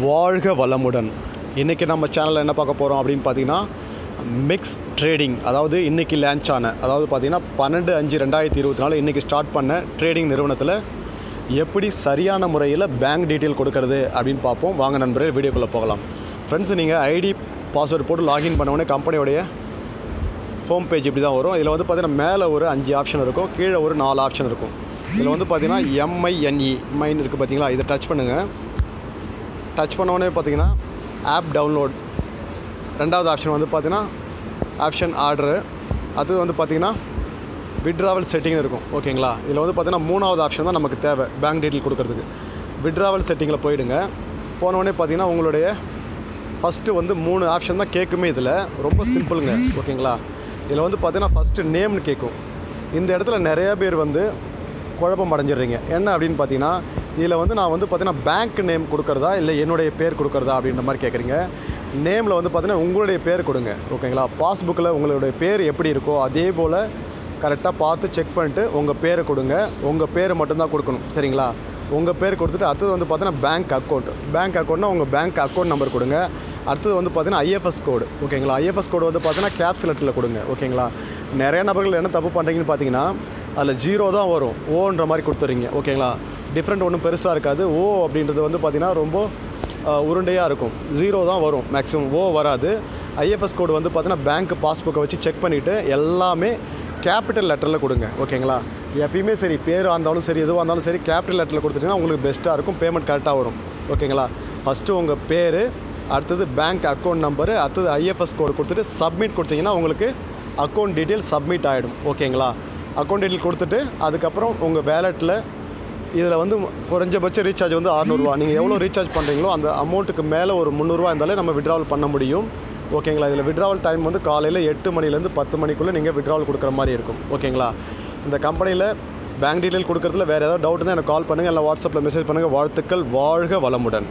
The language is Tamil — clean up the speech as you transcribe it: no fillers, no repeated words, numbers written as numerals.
வாழ்க வளமுடன். இன்றைக்கி நம்ம சேனலில் என்ன பார்க்க போகிறோம் அப்படின்னு பார்த்தீங்கன்னா, மிக்ஸ் ட்ரேடிங். அதாவது இன்றைக்கி லான்ச் ஆன, அதாவது பார்த்தீங்கன்னா 12/5/2024 இன்றைக்கி ஸ்டார்ட் பண்ண ட்ரேடிங் நிறுவனத்தில் எப்படி சரியான முறையில் பேங்க் டீட்டெயில் கொடுக்கறது அப்படின்னு பார்ப்போம். வாங்க நண்பர்களே, வீடியோக்குள்ளே போகலாம். ஃப்ரெண்ட்ஸ், நீங்கள் ஐடி பாஸ்வேர்டு போட்டு லாகின் பண்ண உடனே கம்பெனியோடைய ஹோம் பேஜ் இப்படி தான் வரும். இதில் வந்து பார்த்தீங்கன்னா மேலே ஒரு 5 ஆப்ஷன் இருக்கும், கீழே ஒரு 4 ஆப்ஷன் இருக்கும். இதில் வந்து பார்த்தீங்கன்னா MINE மைன் இருக்குது பார்த்தீங்களா, இதை டச் பண்ணுங்கள். டச் பண்ணோடனே பார்த்தீங்கன்னா ஆப் டவுன்லோட், ரெண்டாவது ஆப்ஷன் வந்து பார்த்தீங்கன்னா ஆப்ஷன் ஆர்டரு, அது வந்து பார்த்தீங்கன்னா விட்ராவல் செட்டிங் இருக்கும். ஓகேங்களா, இதில் வந்து பார்த்தீங்கன்னா மூணாவது ஆப்ஷன் தான் நமக்கு தேவை பேங்க் டீட்டெயில் கொடுக்கறதுக்கு. விட்ராவல் செட்டிங்கில் போயிடுங்க. போனோடனே பார்த்தீங்கன்னா உங்களுடைய ஃபஸ்ட்டு வந்து 3 ஆப்ஷன் தான் கேட்குமே. இதில் ரொம்ப சிம்பிளுங்க. ஓகேங்களா, இதில் வந்து பார்த்தீங்கன்னா ஃபஸ்ட்டு நேம்னு கேட்கும். இந்த இடத்துல நிறையா பேர் வந்து குழப்பம் அடைஞ்சிடுறீங்க. என்ன அப்படின்னு பார்த்தீங்கன்னா, இதில் வந்து நான் வந்து பார்த்தீங்கன்னா பேங்க் நேம் கொடுக்குறதா இல்லை என்னுடைய பேர் கொடுக்குறதா அப்படின்ற மாதிரி கேட்குறீங்க. நேமில் வந்து பார்த்தீங்கன்னா உங்களுடைய பேர் கொடுங்க. ஓகேங்களா, பாஸ்புக்கில் உங்களுடைய பேர் எப்படி இருக்கோ அதே போல் கரெக்டாக பார்த்து செக் பண்ணிட்டு உங்கள் பேரை கொடுங்க. உங்கள் பேர் மட்டும்தான் கொடுக்கணும். சரிங்களா, உங்கள் பேர் கொடுத்துட்டு அடுத்தது வந்து பார்த்தீங்கன்னா பேங்க் அக்கௌண்ட்னா உங்கள் பேங்க் அக்கௌண்ட் நம்பர் கொடுங்க. அடுத்தது வந்து பார்த்தீங்கன்னா IFS கோடு. ஓகேங்களா, IFS கோடு வந்து பார்த்தீங்கன்னா கேப்ஸ் லெட்டரில் கொடுங்க. ஓகேங்களா, நிறைய நபர்கள் என்ன தப்பு பண்ணுறீங்கன்னு பார்த்தீங்கன்னா, அதில் 0 தான் வரும், ஓன்ற மாதிரி கொடுத்துறீங்க. ஓகேங்களா, டிஃப்ரெண்ட் ஒன்றும் பெருசாக இருக்காது. ஓ அப்படின்றது வந்து பார்த்திங்கன்னா ரொம்ப உருண்டையாக இருக்கும். 0 தான் வரும், மேக்ஸிமம் ஓ வராது. IFS கோடு வந்து பார்த்திங்கன்னா பேங்க் பாஸ்புக்கை வச்சு செக் பண்ணிவிட்டு எல்லாமே கேபிட்டல் லெட்டரில் கொடுங்க. ஓகேங்களா, எப்பயுமே சரி, பேர் இருந்தாலும் சரி, எதுவாக இருந்தாலும் சரி, கேபிட்டல் லெட்டரில் கொடுத்துட்டிங்கன்னா உங்களுக்கு பெஸ்ட்டாக இருக்கும், பேமெண்ட் கரெக்டாக வரும். ஓகேங்களா, ஃபஸ்ட்டு உங்கள் பேர், அடுத்தது பேங்க் அக்கௌண்ட் நம்பரு, அடுத்தது IFS கோடு கொடுத்துட்டு சப்மிட் கொடுத்தீங்கன்னா உங்களுக்கு அக்கௌண்ட் டீட்டெயில் சப்மிட் ஆகிடும். ஓகேங்களா, அக்கௌண்ட் டீட்டெயில் கொடுத்துட்டு அதுக்கப்புறம் உங்கள் வேலெட்டில் இதில் வந்து குறைஞ்சபட்ச ரீசார்ஜ் வந்து 600 ரூபா. நீங்கள் எவ்வளோ ரீசார்ஜ் பண்ணுறீங்களோ அந்த அமௌண்ட்டுக்கு மேலே ஒரு 300 ரூபா இருந்தாலே நம்ம விட்ராவல் பண்ண முடியும். ஓகேங்களா, இதில் விட்ராவல் டைம் வந்து காலையில் 8 மணிலேருந்து 10 மணிக்குள்ளே நீங்கள் விட்ராவல் கொடுக்குற மாதிரி இருக்கும். ஓகேங்களா, இந்த கம்பெனியில் பேங்க் டீட்டெயில் கொடுக்குறதுல வேறு ஏதாவது டவுட் தான் எனக்கு கால் பண்ணுங்கள், இல்லை வாட்ஸ்அப்பில் மெசேஜ் பண்ணுங்கள். வாழ்த்துக்கள். வாழ்க வளமுடன்.